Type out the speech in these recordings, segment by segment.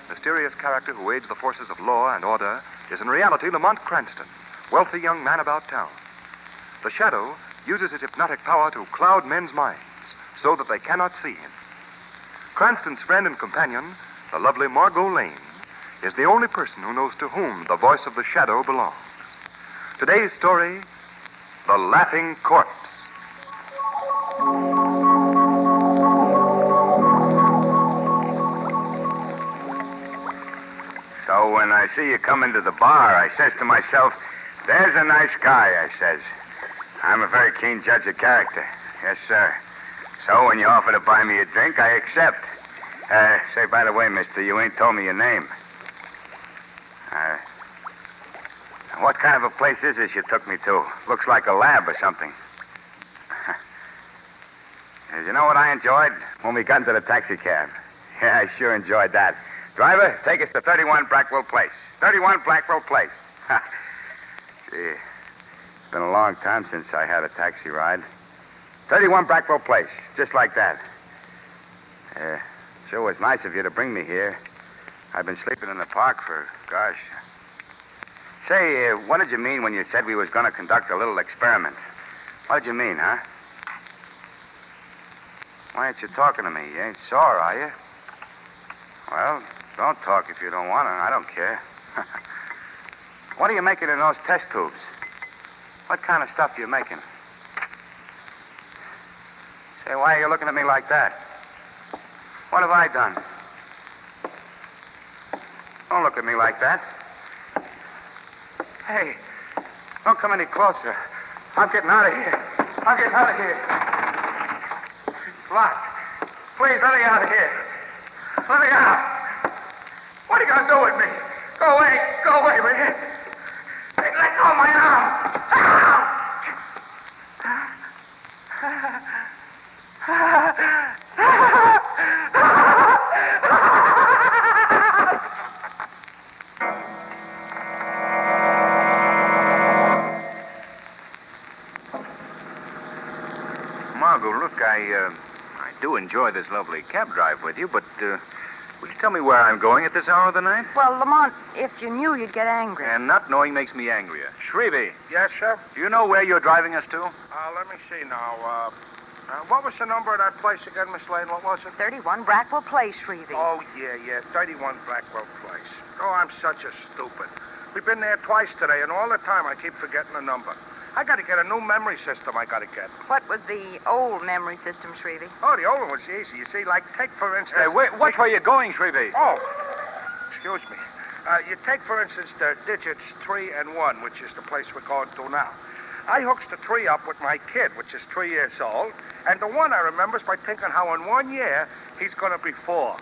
mysterious character who aids the forces of law and order, is in reality Lamont Cranston, wealthy young man about town. The shadow uses his hypnotic power to cloud men's minds so that they cannot see him. Cranston's friend and companion, the lovely Margot Lane, is the only person who knows to whom the voice of the shadow belongs. Today's story, The Laughing Corpse. So when I see you come into the bar, I says to myself, there's a nice guy, I says. I'm a very keen judge of character. Yes, sir. So when you offer to buy me a drink, I accept. Say, by the way, mister, you ain't told me your name. What kind of a place is this you took me to? Looks like a lab or something. You know what I enjoyed? When we got into the taxi cab. Yeah, I sure enjoyed that. Driver, take us to 31 Blackwell Place. 31 Blackwell Place. Gee, it's been a long time since I had a taxi ride. 31 Blackwell Place, just like that. Sure was nice of you to bring me here. I've been sleeping in the park for, gosh. Say, what did you mean when you said we was going to conduct a little experiment? What did you mean, huh? Why aren't you talking to me? You ain't sore, are you? Well, don't talk if you don't want to. I don't care. What are you making in those test tubes? What kind of stuff are you making? Say, why are you looking at me like that? What have I done? Don't look at me like that. Hey, don't come any closer. I'm getting out of here. I'm getting out of here. It's locked. Please, let me out of here. Let me out. What are you going to do with me? Go away. Go away, will you? Hey, let go of my arm. Margot, look, I do enjoy this lovely cab drive with you, but will you tell me where I'm going at this hour of the night? Well, Lamont, if you knew, you'd get angry. And not knowing makes me angrier. Shrevey, Yes, sir? do you know where you're driving us to? Let me see now. What was the number of that place again, Miss Lane? What was it? 31 Brackwell Place, Shrevey. Oh, yeah. 31 Blackwell Place. Oh, I'm such a stupid. We've been there twice today, and all the time I keep forgetting the number. I got to get a new memory system I got to get. What was the old memory system, Shrevey? Oh, the old one was easy. You see, like, take, for instance... Which way are you going, Shrevey? Oh, excuse me. You take, for instance, the digits 3 and 1, which is the place we're going to now. I hooks the 3 up with my kid, which is 3 years old, and the 1 I remember is by thinking how in 1 year he's going to be 4.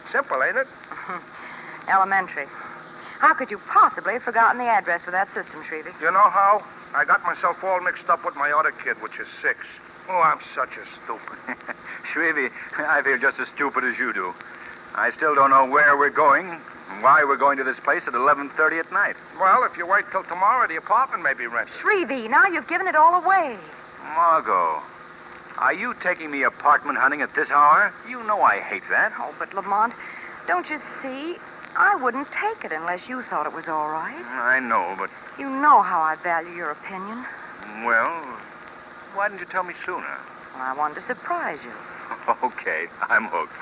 Simple, ain't it? Elementary. How could you possibly have forgotten the address for that system, Shrevey? You know how? I got myself all mixed up with my other kid, which is 6. Oh, I'm such a stupid. Shrevey, I feel just as stupid as you do. I still don't know where we're going and why we're going to this place at 11:30 at night. Well, if you wait till tomorrow, the apartment may be rented. Shrevey, now you've given it all away. Margot, are you taking me apartment hunting at this hour? You know I hate that. Oh, but Lamont, don't you see? I wouldn't take it unless you thought it was all right. I know, but... You know how I value your opinion. Well, why didn't you tell me sooner? Well, I wanted to surprise you. Okay, I'm hooked.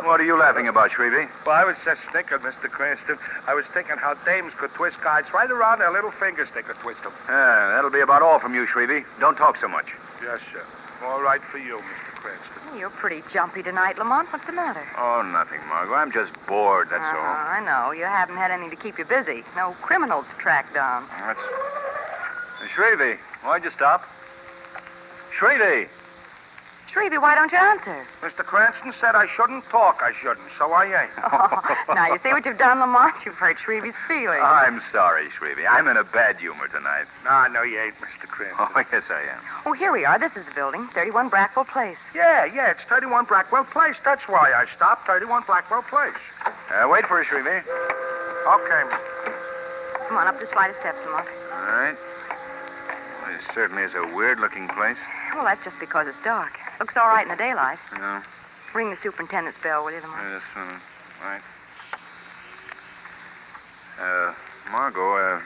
What are you laughing about, Shrevey? Well, I was just thinking, Mr. Cranston, I was thinking how dames could twist guys right around their little fingers. They could twist them. That'll be about all from you, Shrevey. Don't talk so much. Yes, sir. All right for you, Mr. Cranston. You're pretty jumpy tonight, Lamont. What's the matter? Oh, nothing, Margot. I'm just bored, that's all. I know. You haven't had anything to keep you busy. No criminals to track down. That's... Shrevey, why'd you stop? Shrevey! Shrevey, why don't you answer? Mr. Cranston said I shouldn't talk. I shouldn't, so I ain't. Oh, now, you see what you've done, Lamont? You've hurt Shrevey's feelings. I'm sorry, Shrevey. I'm in a bad humor tonight. No, you ain't, Mr. Cranston. Oh, yes, I am. Oh, here we are. This is the building, 31 Brackwell Place. Yeah, it's 31 Blackwell Place. That's why I stopped, 31 Blackwell Place. Wait for us, Shrevey. Okay. Come on, up this flight of steps, Lamont. All right. Well, this certainly is a weird-looking place. Well, that's just because it's dark. Looks all right in the daylight. No. Ring the superintendent's bell, will you, Lamont? Yes, right. Margot,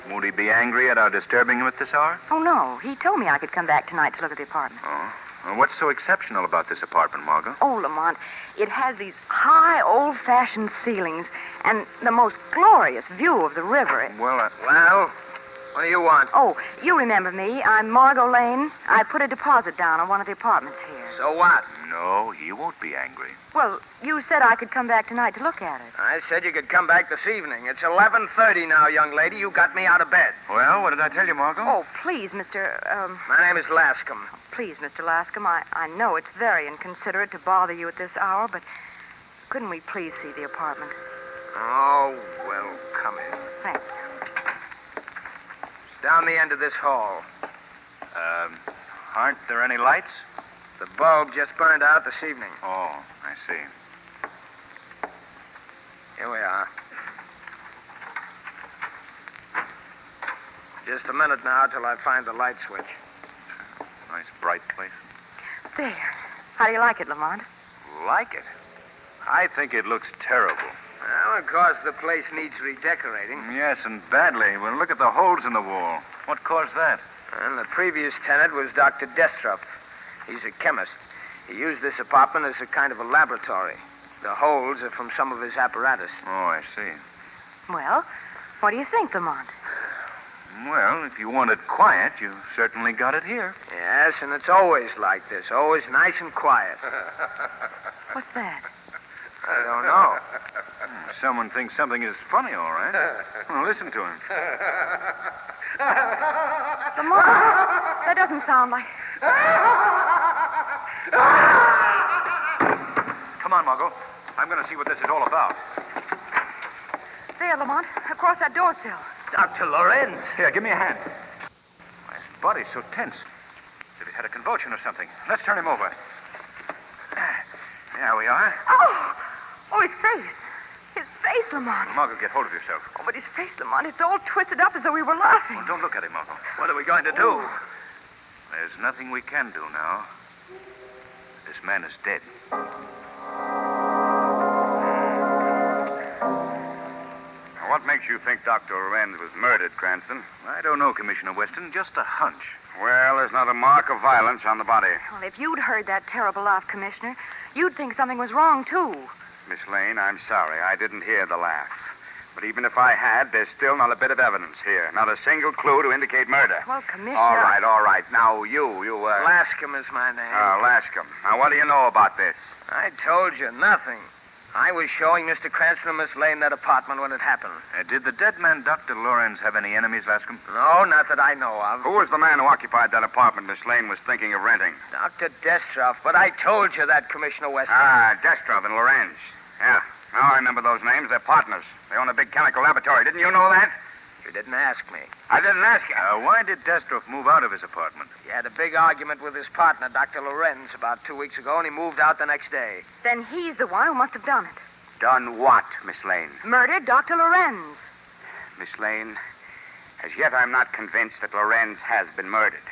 won't he be angry at our disturbing him at this hour? Oh, no. He told me I could come back tonight to look at the apartment. Oh. Well, what's so exceptional about this apartment, Margot? Oh, Lamont, it has these high, old-fashioned ceilings and the most glorious view of the river. Well, Well, what do you want? Oh, you remember me. I'm Margot Lane. I put a deposit down on one of the apartments here. So what? no, he won't be angry. Well, you said I could come back tonight to look at it. I said you could come back this evening. It's 11:30 now, young lady. You got me out of bed. Well, what did I tell you, Margot? Oh, please, Mr. My name is Lascom. Please, Mr. Lascom, I know it's very inconsiderate to bother you at this hour, but couldn't we please see the apartment? Oh, well, come in. Thanks. It's down the end of this hall. Aren't there any lights? The bulb just burned out this evening. Oh, I see. Here we are. Just a minute now till I find the light switch. Nice bright place. There. How do you like it, Lamont? Like it? I think it looks terrible. Well, of course, the place needs redecorating. Yes, and badly. Well, look at the holes in the wall. What caused that? And the previous tenant was Dr. Destrup. He's a chemist. He used this apartment as a kind of a laboratory. The holes are from some of his apparatus. Oh, I see. Well, what do you think, Lamont? Well, if you wanted quiet, you certainly got it here. Yes, and it's always like this. Always nice and quiet. What's that? I don't know. Someone thinks something is funny, all right. Well, listen to him. Lamont, that doesn't sound like... Come on, Margot. I'm going to see what this is all about. There, Lamont, across that door sill. Dr. Lorenz. Here, give me a hand. His body's so tense. As if he had a convulsion or something. Let's turn him over. There we are. Oh, his face. His face, Lamont. Margot, get hold of yourself. Oh, but his face, Lamont, it's all twisted up as though we were laughing. Well, don't look at him, Margot. What are we going to do? There's nothing we can do now. This man is dead. What makes you think Dr. Lorenz was murdered, Cranston? I don't know, Commissioner Weston. Just a hunch. Well, there's not a mark of violence on the body. Well, if you'd heard that terrible laugh, Commissioner, you'd think something was wrong, too. Miss Lane, I'm sorry. I didn't hear the laugh. But even if I had, there's still not a bit of evidence here. Not a single clue to indicate murder. Well, Commissioner... All right. Now, you, Lascom is my name. Lascom. Now, what do you know about this? I told you nothing. I was showing Mr. Cranston and Miss Lane that apartment when it happened. Did the dead man, Dr. Lorenz, have any enemies, Lascom? No, not that I know of. Who was the man who occupied that apartment Miss Lane was thinking of renting? Dr. Destrup, but I told you that, Commissioner Weston. Destrup and Lorenz. Yeah, now I remember those names. They're partners. They own a big chemical laboratory. Didn't you know that? You didn't ask me. I didn't ask you. Why did Destrup move out of his apartment? He had a big argument with his partner, Dr. Lorenz, about 2 weeks ago, and he moved out the next day. Then he's the one who must have done it. Done what, Miss Lane? Murdered Dr. Lorenz. Miss Lane, as yet I'm not convinced that Lorenz has been murdered.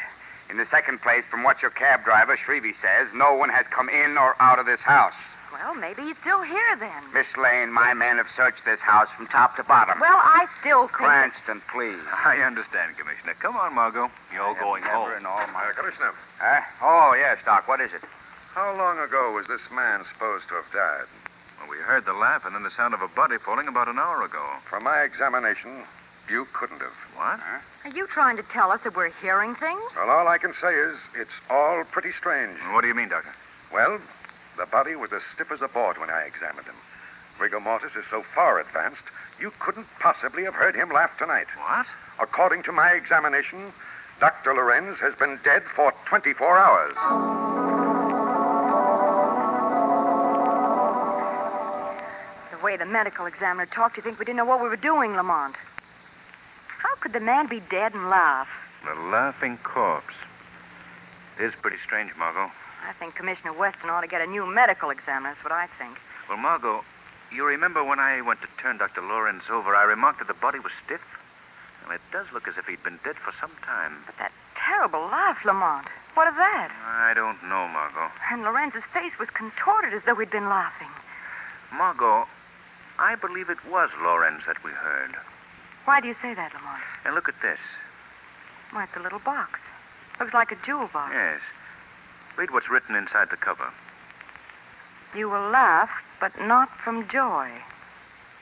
In the second place, from what your cab driver, Shrevey, says, no one has come in or out of this house. Well, maybe he's still here then. Miss Lane, my men have searched this house from top to bottom. Well, I still think... Cranston, please. I understand, Commissioner. Come on, Margot. You're going home. In all my... Commissioner, Oh, yes, Doc. What is it? how long ago was this man supposed to have died? Well, we heard the laugh and then the sound of a body falling about an hour ago. From my examination, you couldn't have. What? Are you trying to tell us that we're hearing things? Well, all I can say is it's all pretty strange. What do you mean, Doctor? Well, the body was as stiff as a board when I examined him. Rigor mortis is so far advanced, you couldn't possibly have heard him laugh tonight. What? According to my examination, Dr. Lorenz has been dead for 24 hours. The way the medical examiner talked, you think we didn't know what we were doing, Lamont. How could the man be dead and laugh? The laughing corpse. It is pretty strange, Margot. I think Commissioner Weston ought to get a new medical examiner. That's what I think. Well, Margot, you remember when I went to turn Dr. Lorenz over, I remarked that the body was stiff? Well, it does look as if he'd been dead for some time. But that terrible laugh, Lamont. What of that? I don't know, Margot. And Lorenz's face was contorted as though he'd been laughing. Margot, I believe it was Lorenz that we heard. Why do you say that, Lamont? And look at this. Why, it's a little box. Looks like a jewel box. Yes. Read what's written inside the cover. You will laugh, but not from joy.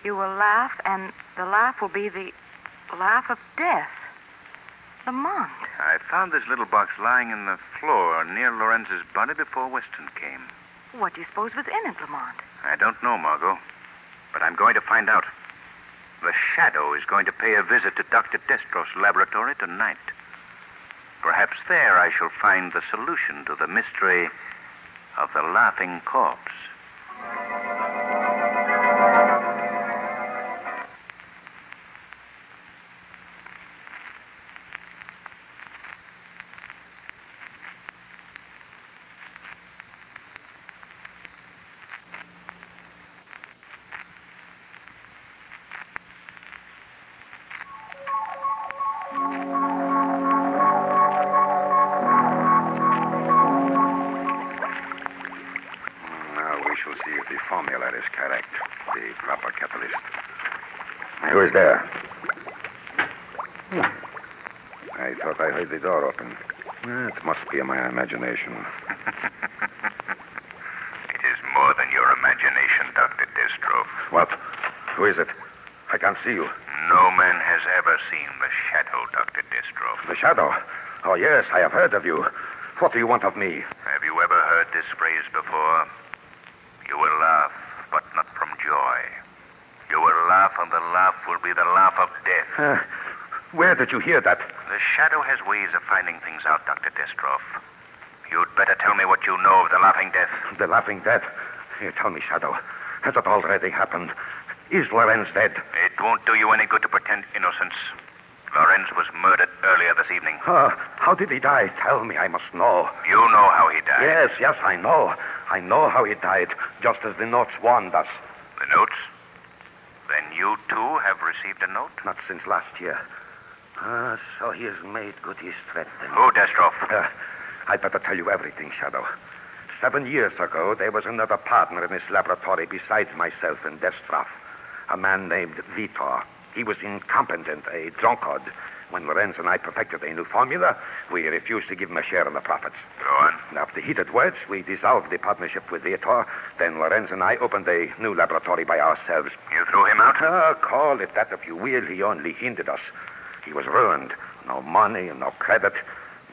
You will laugh, and the laugh will be the laugh of death. Lamont. I found this little box lying in the floor near Lorenz's body before Weston came. What do you suppose was in it, Lamont? I don't know, Margot. But I'm going to find out. The Shadow is going to pay a visit to Dr. Destroff's laboratory tonight. Perhaps there I shall find the solution to the mystery of the laughing corpse. Who is there? I thought I heard the door open. It must be my imagination. It is more than your imagination, Dr. Destroff. What? Who is it? I can't see you. No man has ever seen the Shadow, Dr. Destroff. The Shadow? Oh, yes, I have heard of you. What do you want of me? Have you ever heard this phrase before? You will laugh, but not from joy. You will laugh, and the laugh will be the laugh of death. Where did you hear that? The Shadow has ways of finding things out, Dr. Destroff. You'd better tell me what you know of the Laughing Death. The Laughing Death? Here, tell me, Shadow. Has it already happened? Is Lorenz dead? It won't do you any good to pretend innocence. Lorenz was murdered earlier this evening. How did he die? Tell me, I must know. You know how he died. Yes, I know. I know how he died, just as the notes warned us. The notes? Then you, too, have received a note? Not since last year. So he has made good his threat, then. Who, Destroff? I'd better tell you everything, Shadow. 7 years ago, there was another partner in this laboratory besides myself and Destroff. A man named Vitor. He was incompetent, a drunkard. When Lorenz and I perfected a new formula, we refused to give him a share in the profits. Go on. After heated words, we dissolved the partnership with Vitor. Then Lorenz and I opened a new laboratory by ourselves. You threw him out? Call it that if you will. He only hindered us. He was ruined. No money and no credit.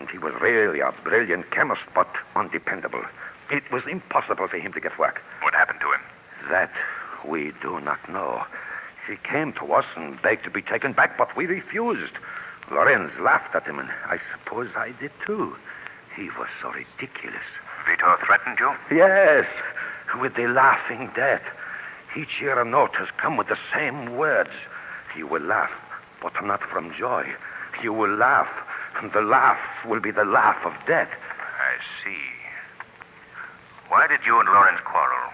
And he was really a brilliant chemist, but undependable. It was impossible for him to get work. What happened to him? That we do not know. He came to us and begged to be taken back, but we refused. Lorenz laughed at him, and I suppose I did too. He was so ridiculous. Vitor threatened you? Yes, with the Laughing Death. Each year a note has come with the same words. You will laugh, but not from joy. You will laugh, and the laugh will be the laugh of death. I see. Why did you and Lorenz quarrel?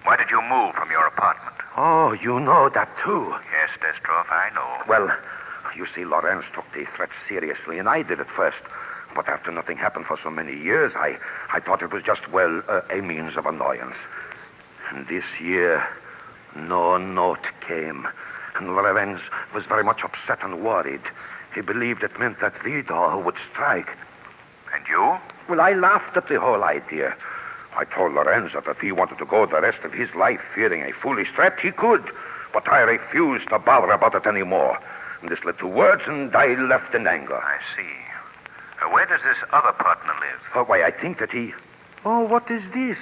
Why did you move from your apartment? Oh, you know that too. Yes, Destroff, I know. Well, you see, Lorenz took the threat seriously, and I did at first. But after nothing happened for so many years, I thought it was just, a means of annoyance. And this year, no note came. And Lorenz was very much upset and worried. He believed it meant that Vidor would strike. And you? Well, I laughed at the whole idea. I told Lorenz that if he wanted to go the rest of his life fearing a foolish threat, he could. But I refused to bother about it anymore. And this led to words, and I left in anger. I see. Where does this other partner live? Why, I think that he... Oh, what is this?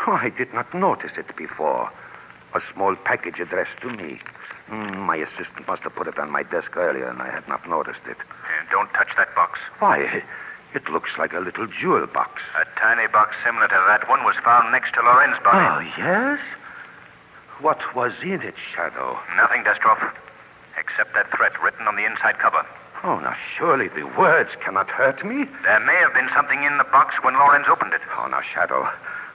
Oh, I did not notice it before. A small package addressed to me. My assistant must have put it on my desk earlier, and I had not noticed it. Don't touch that box. Why, it looks like a little jewel box. A tiny box similar to that one was found next to Lorenz's body. Oh, yes? What was in it, Shadow? Nothing, Destroff, except that threat written on the inside cover. Oh, now, surely the words cannot hurt me. There may have been something in the box when Lorenz opened it. Oh, now, Shadow,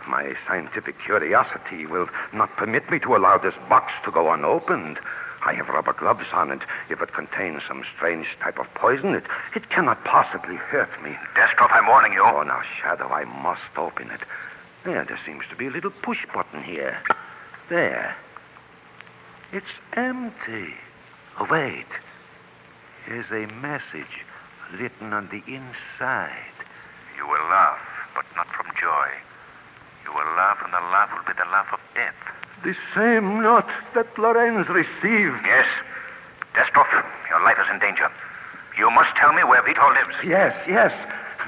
my scientific curiosity will not permit me to allow this box to go unopened. I have rubber gloves on, and if it contains some strange type of poison, it cannot possibly hurt me. Destrov, I'm warning you. Oh, now, Shadow, I must open it. There seems to be a little push button here. There. It's empty. Oh, wait. Here's a message written on the inside. You will laugh, but not from joy. You will laugh, and the laugh will be the laugh of death. The same note that Lorenz received. Yes. Destrov, your life is in danger. You must tell me where Vito lives. Yes.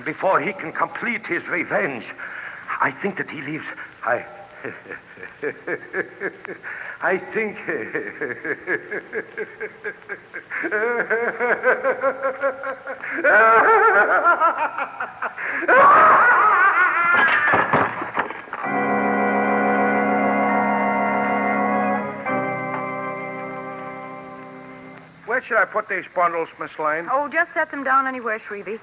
Before he can complete his revenge. I think that he lives... I think... Where should I put these bundles, Miss Lane? Oh, just set them down anywhere, Shrevey.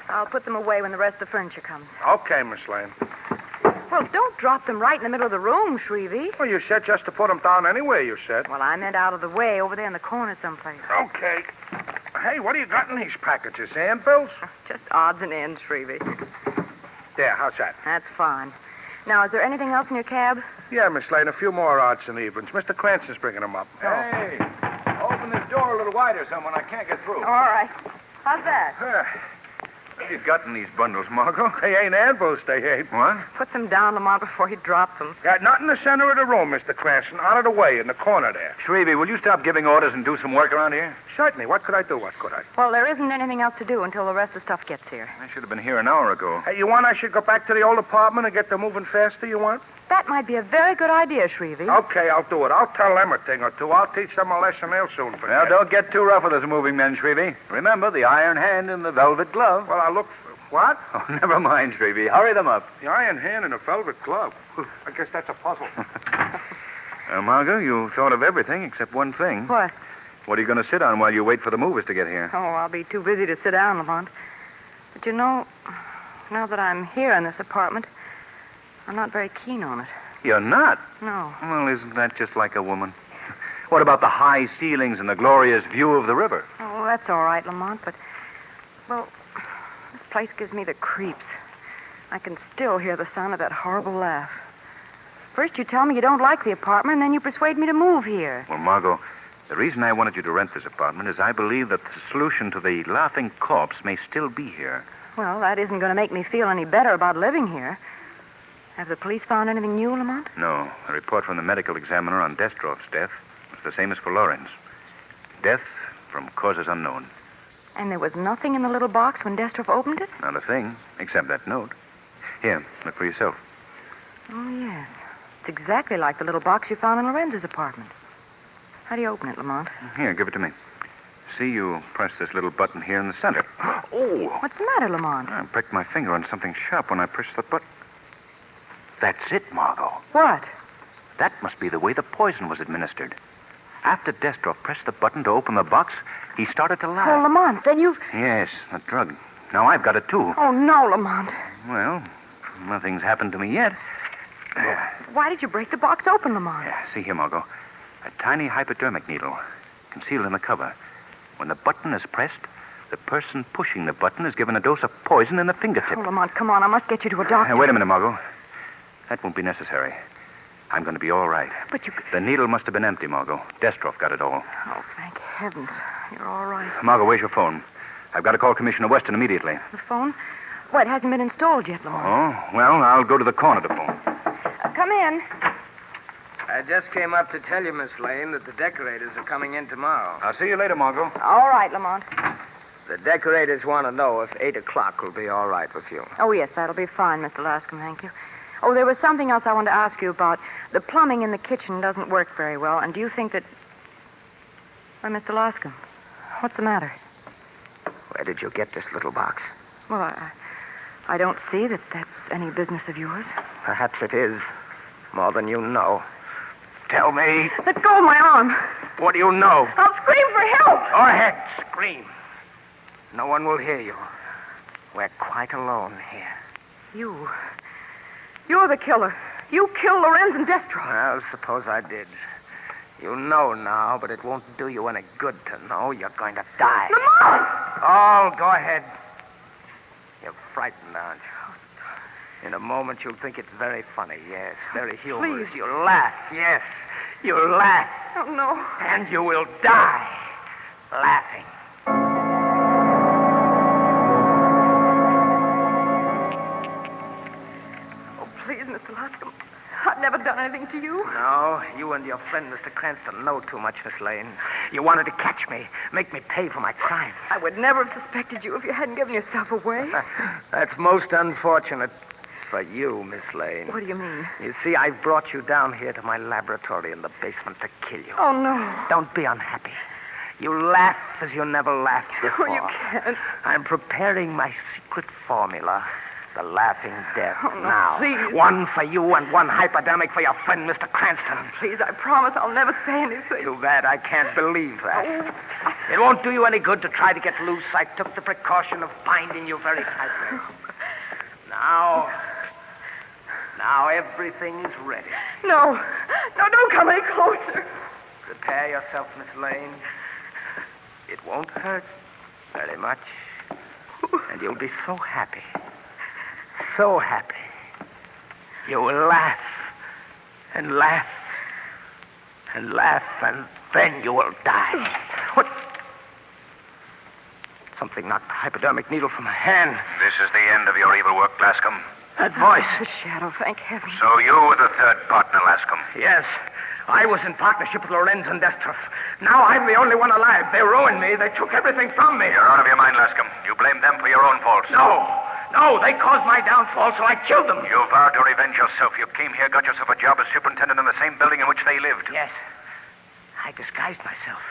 I'll put them away when the rest of the furniture comes. Okay, Miss Lane. Well, don't drop them right in the middle of the room, Shrevey. Well, you said just to put them down anywhere, you said. Well, I meant out of the way, over there in the corner someplace. Okay. Hey, what do you got in these packages? Handbills? Just odds and ends, Shrevey. There, how's that? That's fine. Now, is there anything else in your cab? Yeah, Miss Lane, a few more odds and evens. Mr. Cranston's bringing them up. Hey, open this door a little wider, someone. I can't get through. All right. How's that? What have you got in these bundles, Margot? They ain't anvils, they ain't. What? Put them down, Lamont, before you drop them. Yeah, not in the center of the room, Mr. Cranston. Out of the way, in the corner there. Shrevey, will you stop giving orders and do some work around here? Certainly. What could I do? What could I? Well, there isn't anything else to do until the rest of the stuff gets here. I should have been here an hour ago. Hey, you want I should go back to the old apartment and get them moving faster, you want? That might be a very good idea, Shrevey. Okay, I'll do it. I'll tell them a thing or two. I'll teach them a lesson they'll soon forget. Well, don't get too rough with us moving men, Shrevey. Remember, the iron hand and the velvet glove. Well, I'll look for... What? Oh, never mind, Shrevey. Hurry them up. The iron hand and a velvet glove. I guess that's a puzzle. Margot, you thought of everything except one thing. What? What are you going to sit on while you wait for the movers to get here? Oh, I'll be too busy to sit down, Lamont. But you know, now that I'm here in this apartment, I'm not very keen on it. You're not? No. Well, isn't that just like a woman? What about the high ceilings and the glorious view of the river? Oh, that's all right, Lamont, but, well, this place gives me the creeps. I can still hear the sound of that horrible laugh. First you tell me you don't like the apartment, and then you persuade me to move here. Well, Margot, the reason I wanted you to rent this apartment is I believe that the solution to the laughing corpse may still be here. Well, that isn't going to make me feel any better about living here. Have the police found anything new, Lamont? No. The report from the medical examiner on Destrov's death was the same as for Lorenz. Death from causes unknown. And there was nothing in the little box when Destrov opened it? Not a thing, except that note. Here, look for yourself. Oh, yes. It's exactly like the little box you found in Lorenz's apartment. How do you open it, Lamont? Here, give it to me. See, you press this little button here in the center. Oh! What's the matter, Lamont? I pricked my finger on something sharp when I pushed the button. That's it, Margot. What? That must be the way the poison was administered. After Destrov pressed the button to open the box, he started to laugh. Oh, Lamont, then you've... Yes, the drug. Now I've got it, too. Oh, no, Lamont. Well, nothing's happened to me yet. Why did you break the box open, Lamont? Yeah, see here, Margot. A tiny hypodermic needle concealed in the cover. When the button is pressed, the person pushing the button is given a dose of poison in the fingertip. Oh, Lamont, come on. I must get you to a doctor. Wait a minute, Margot. That won't be necessary. I'm going to be all right. But you... The needle must have been empty, Margot. Destrov got it all. Oh, thank heavens. You're all right. Margot, where's your phone? I've got to call Commissioner Weston immediately. The phone? Well, it hasn't been installed yet, Lamont. Oh, well, I'll go to the corner to phone. Come in. I just came up to tell you, Miss Lane, that the decorators are coming in tomorrow. I'll see you later, Margot. All right, Lamont. The decorators want to know if 8 o'clock will be all right with you. Oh, yes, that'll be fine, Mr. Lascombe, thank you. Oh, there was something else I wanted to ask you about. The plumbing in the kitchen doesn't work very well, and do you think that... Why, Mr. Lascombe, what's the matter? Where did you get this little box? Well, I don't see that that's any business of yours. Perhaps it is. More than you know. Tell me, Let go of my arm. what do you know? I'll scream for help. Go ahead, scream. No one will hear you. We're quite alone here. You're the killer. You killed Lorenz and Destrov. Well, suppose I did. You know now, but it won't do you any good to know. You're going to die. Lamont! Oh, go ahead. You're frightened, aren't you? In a moment, you'll think it's very funny. Yes, very humorous. Please. You'll laugh. Yes, you'll laugh. Oh, no. And you will die laughing. Oh, please, Mr. Lascombe. I've never done anything to you. No, you and your friend, Mr. Cranston, know too much, Miss Lane. You wanted to catch me, make me pay for my crime. I would never have suspected you if you hadn't given yourself away. That's most unfortunate for you, Miss Lane. What do you mean? You see, I've brought you down here to my laboratory in the basement to kill you. Oh, no. Don't be unhappy. You laugh as you never laughed before. Oh, you can't. I'm preparing my secret formula. The laughing death. Oh, no, now, please. one for you and one hypodermic for your friend, Mr. Cranston. Please, I promise I'll never say anything. Too bad I can't believe that. Oh. It won't do you any good to try to get loose. I took the precaution of binding you very tightly. Now everything is ready. No. No, don't come any closer. Prepare yourself, Miss Lane. It won't hurt very much. And you'll be so happy. So happy. You will laugh and laugh and laugh, and then you will die. What? Something knocked the hypodermic needle from my hand. This is the end of your evil work, Lascombe. That voice. The shadow, thank heaven. So you were the third partner, Lascombe. Yes. I was in partnership with Lorenz and Destroff. Now I'm the only one alive. They ruined me. They took everything from me. You're out of your mind, Lascombe. You blame them for your own faults. No, they caused my downfall, so I killed them. You vowed to revenge yourself. You came here, got yourself a job as superintendent in the same building in which they lived. Yes. I disguised myself.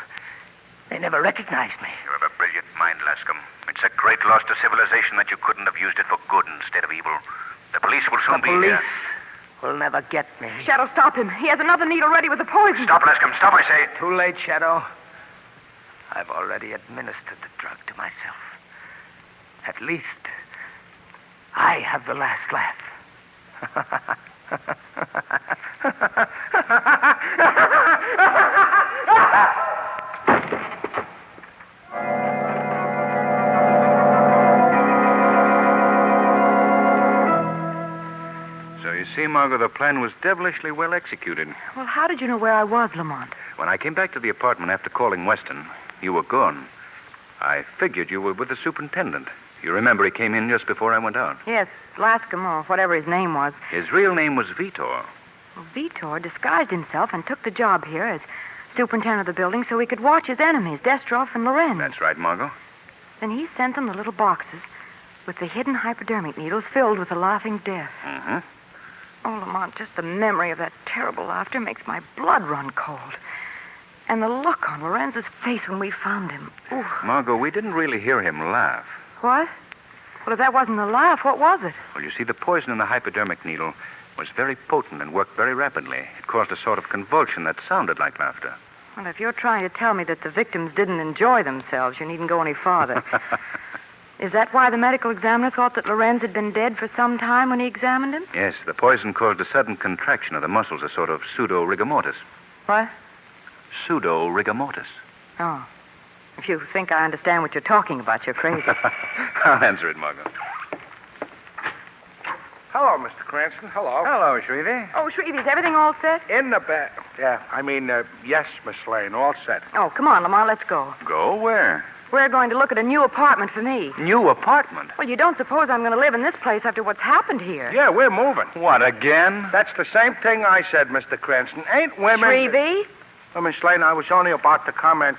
They never recognized me. You have a brilliant mind, Lascombe. It's a great loss to civilization that you couldn't have used it for good instead of evil. The police will soon be here. Will never get me. Shadow, stop him. He has another needle ready with the poison. Stop, Lascombe. Stop, I say. Too late, Shadow. I've already administered the drug to myself. At least, I have the last laugh. So you see, Margot, the plan was devilishly well executed. Well, how did you know where I was, Lamont? When I came back to the apartment after calling Weston, you were gone. I figured you were with the superintendent. You remember he came in just before I went out. Yes, Lascombe, or whatever his name was. His real name was Vitor. Well, Vitor disguised himself and took the job here as superintendent of the building so he could watch his enemies, Destroff and Lorenz. That's right, Margot. Then he sent them the little boxes with the hidden hypodermic needles filled with the laughing death. Mm-hmm. Oh, Lamont, just the memory of that terrible laughter makes my blood run cold. And the look on Lorenz's face when we found him. Ooh. Margot, we didn't really hear him laugh. What? Well, if that wasn't a laugh, what was it? Well, you see, the poison in the hypodermic needle was very potent and worked very rapidly. It caused a sort of convulsion that sounded like laughter. Well, if you're trying to tell me that the victims didn't enjoy themselves, you needn't go any farther. Is that why the medical examiner thought that Lorenz had been dead for some time when he examined him? Yes, the poison caused a sudden contraction of the muscles, a sort of pseudo-rigor mortis. What? Pseudo-rigor mortis. Oh. If you think I understand what you're talking about, you're crazy. I'll answer it, Margot. Hello, Mr. Cranston. Hello. Hello, Shrevey. Oh, Shrevey, is everything all set? In the bed. Yeah, yes, Miss Lane, all set. Oh, come on, Lamont, let's go. Go where? We're going to look at a new apartment for me. New apartment? Well, you don't suppose I'm going to live in this place after what's happened here? Yeah, we're moving. What, again? That's the same thing I said, Mr. Cranston. Ain't women... Shrevey? Well, Miss Lane, I was only about to comment,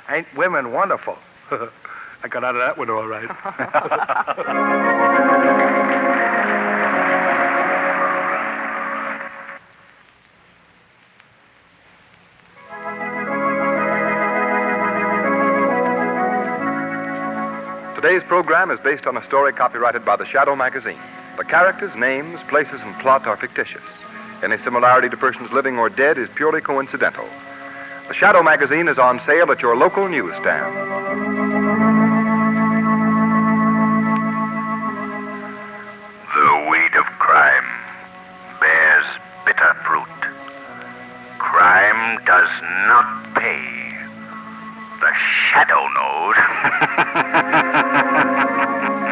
ain't women wonderful? I got out of that one all right. Today's program is based on a story copyrighted by the Shadow magazine. The characters, names, places, and plot are fictitious. Any similarity to persons living or dead is purely coincidental. The Shadow magazine is on sale at your local newsstand. The weed of crime bears bitter fruit. Crime crime does not pay. The shadow knows.